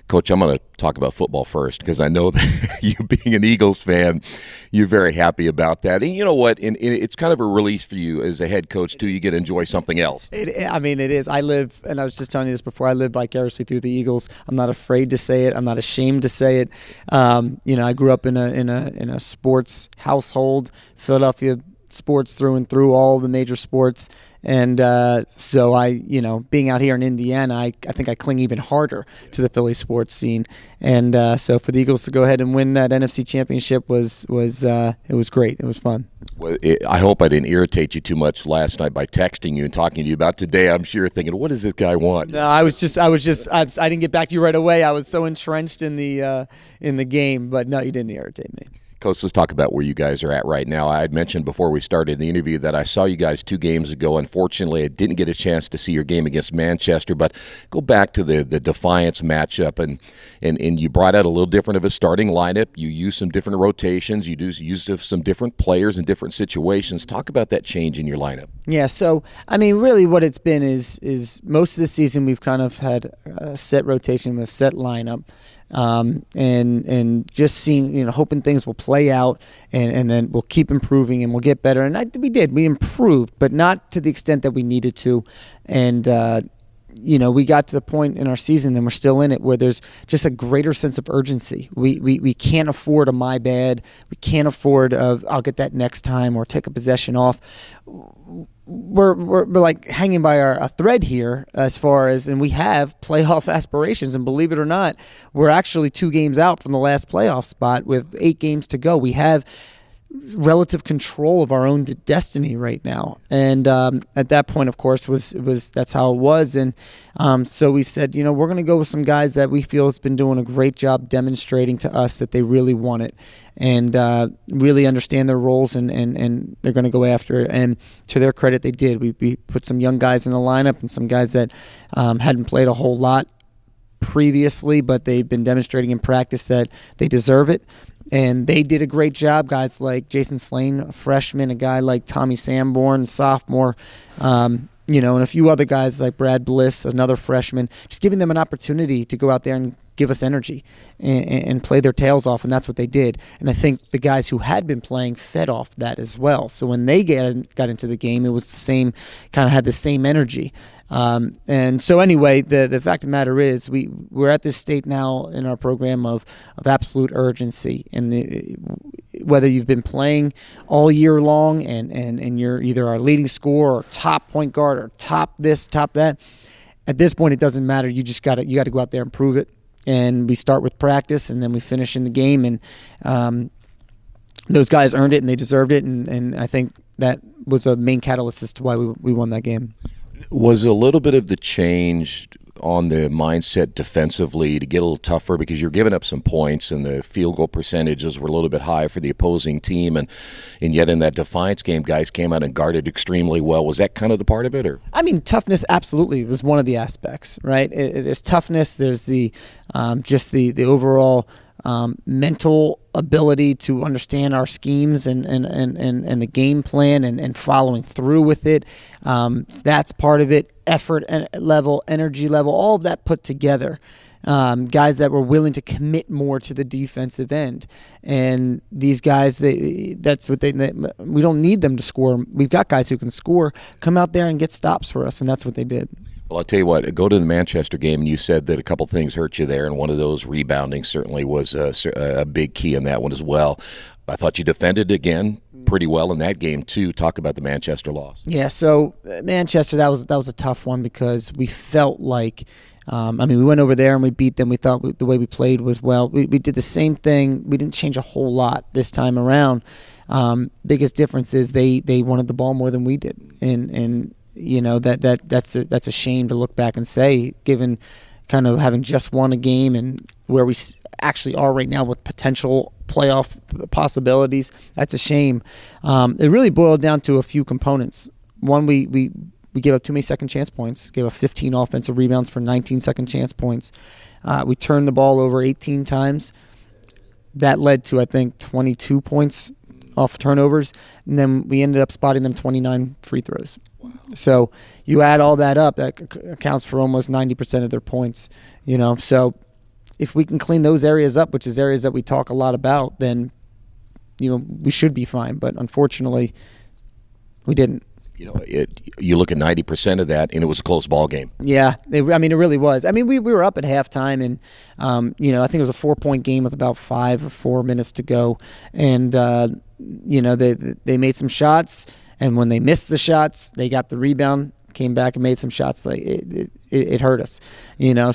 Coach, I'm going to talk about football first because I know that you being an Eagles fan, you're very happy about that. And you know what? It's kind of a release for you as a head coach, too. You get to enjoy something else. It is. I live, and I was just telling you this before, I live vicariously through the Eagles. I'm not afraid to say it. I'm not ashamed to say it. I grew up in a sports household, Philadelphia sports through and through, all the major sports. And so being out here in Indiana, I think I cling even harder to the Philly sports scene. And so for the Eagles to go ahead and win that NFC championship was great. It was fun. Well, I hope I didn't irritate you too much last night by texting you and talking to you about today. I'm sure you're thinking, what does this guy want? No, I didn't get back to you right away. I was so entrenched in the game, but no, you didn't irritate me. Coach, let's talk about where you guys are at right now. I had mentioned before we started the interview that I saw you guys 2 games ago. Unfortunately, I didn't get a chance to see your game against Manchester, but go back to the Defiance matchup, and you brought out a little different of a starting lineup. You used some different rotations. You used some different players in different situations. Talk about that change in your lineup. Yeah, so, really what it's been is most of the season we've kind of had a set rotation with a set lineup. And just seeing, hoping things will play out and then we'll keep improving and we'll get better. And we improved, but not to the extent that we needed to. And, we got to the point in our season, and we're still in it, where there's just a greater sense of urgency. We can't afford a my bad. We can't afford I'll get that next time or take a possession off. We're like hanging by a thread here as far as, and we have playoff aspirations, and believe it or not, we're actually 2 games out from the last playoff spot with 8 games to go. We have relative control of our own destiny right now, and at that point, of course, that's how it was. And so we said, we're going to go with some guys that we feel has been doing a great job demonstrating to us that they really want it and really understand their roles, and they're going to go after it. And to their credit, they did. We put some young guys in the lineup and some guys that hadn't played a whole lot previously, but they've been demonstrating in practice that they deserve it. And they did a great job, guys like Jason Slane, a freshman, a guy like Tommy Sanborn, sophomore, and a few other guys like Brad Bliss, another freshman, just giving them an opportunity to go out there and give us energy and play their tails off, and that's what they did. And I think the guys who had been playing fed off that as well. So when they got into the game, it was the same, kind of had the same energy. And so anyway, the fact of the matter is we're at this state now in our program of absolute urgency. And whether you've been playing all year long and you're either our leading scorer or top point guard or top this, top that, at this point it doesn't matter. You got to go out there and prove it. And we start with practice, and then we finish in the game. And those guys earned it, and they deserved it. And I think that was a main catalyst as to why we won that game. Was a little bit of the change on the mindset defensively to get a little tougher because you're giving up some points and the field goal percentages were a little bit high for the opposing team, and yet in that Defiance game, guys came out and guarded extremely well. Was that kind of the part of it? Or toughness absolutely was one of the aspects, right? There's toughness, there's the just the overall mental ability to understand our schemes and the game plan and following through with it. That's part of it. Effort level, energy level, all of that put together. Guys that were willing to commit more to the defensive end. And these guys, we don't need them to score. We've got guys who can score, come out there and get stops for us, and that's what they did. Well, I'll tell you what, go to the Manchester game, and you said that a couple things hurt you there, and one of those rebounding certainly was a big key in that one as well. I thought you defended again pretty well in that game too. Talk about the Manchester loss. Yeah, so Manchester, that was a tough one because we felt like we went over there and we beat them. We thought the way we played was well. We did the same thing. We didn't change a whole lot this time around. Biggest difference is they wanted the ball more than we did, and that's a shame to look back and say, given kind of having just won a game and where we actually are right now with potential playoff possibilities. That's a shame. It really boiled down to a few components. One, we gave up too many second chance points, gave up 15 offensive rebounds for 19 second chance points. We turned the ball over 18 times. That led to, I think, 22 points off turnovers, and then we ended up spotting them 29 free throws. So you add all that up, that accounts for almost 90% of their points. So if we can clean those areas up, which is areas that we talk a lot about, then we should be fine. But unfortunately, we didn't. You look at 90% of that, and it was a close ball game. Yeah, it really was. We were up at halftime, and I think it was a 4-point game with about 5 or 4 minutes to go, and they made some shots, and when they missed the shots, they got the rebound, came back and made some shots. Like it hurt us,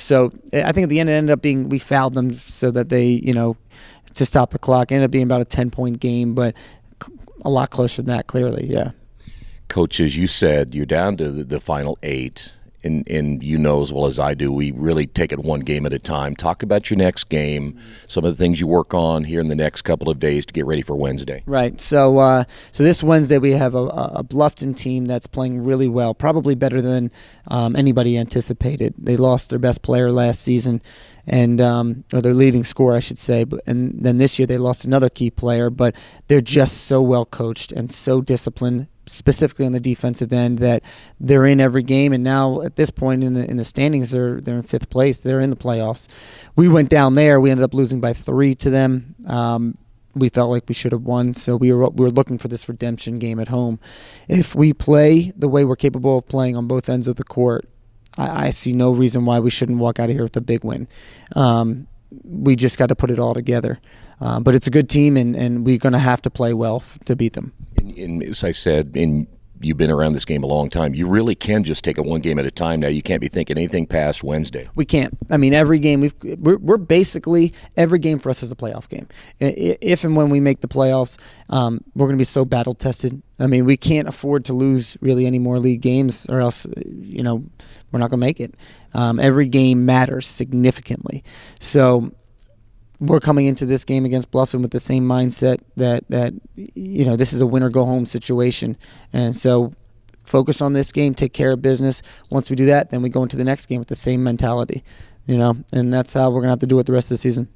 So I think at the end it ended up being we fouled them so that they to stop the clock. It ended up being about a 10-point game, but a lot closer than that, clearly. Yeah. Coach, as you said, you're down to the final 8, and as well as I do, we really take it one game at a time. Talk about your next game, some of the things you work on here in the next couple of days to get ready for Wednesday. Right. So this Wednesday we have a Bluffton team that's playing really well, probably better than anybody anticipated. They lost their best player last season, and or their leading scorer, I should say. And then this year they lost another key player, but they're just so well coached and so disciplined, specifically on the defensive end, that they're in every game. And now at this point in the standings, they're in 5th place. They're in the playoffs. We went down there. We ended up losing by 3 to them. We felt like we should have won, so we were looking for this redemption game at home. If we play the way we're capable of playing on both ends of the court, I see no reason why we shouldn't walk out of here with a big win. We just got to put it all together. But it's a good team, and we're going to have to play well to beat them. And as I said, you've been around this game a long time. You really can just take it one game at a time now. You can't be thinking anything past Wednesday. We can't. Every game we're basically, every game for us is a playoff game. If and when we make the playoffs, we're going to be so battle tested. We can't afford to lose really any more league games, or else we're not going to make it. Every game matters significantly. So we're coming into this game against Bluffton with the same mindset that this is a win or go home situation, and so focus on this game, take care of business. Once we do that, then we go into the next game with the same mentality, and that's how we're gonna have to do it the rest of the season.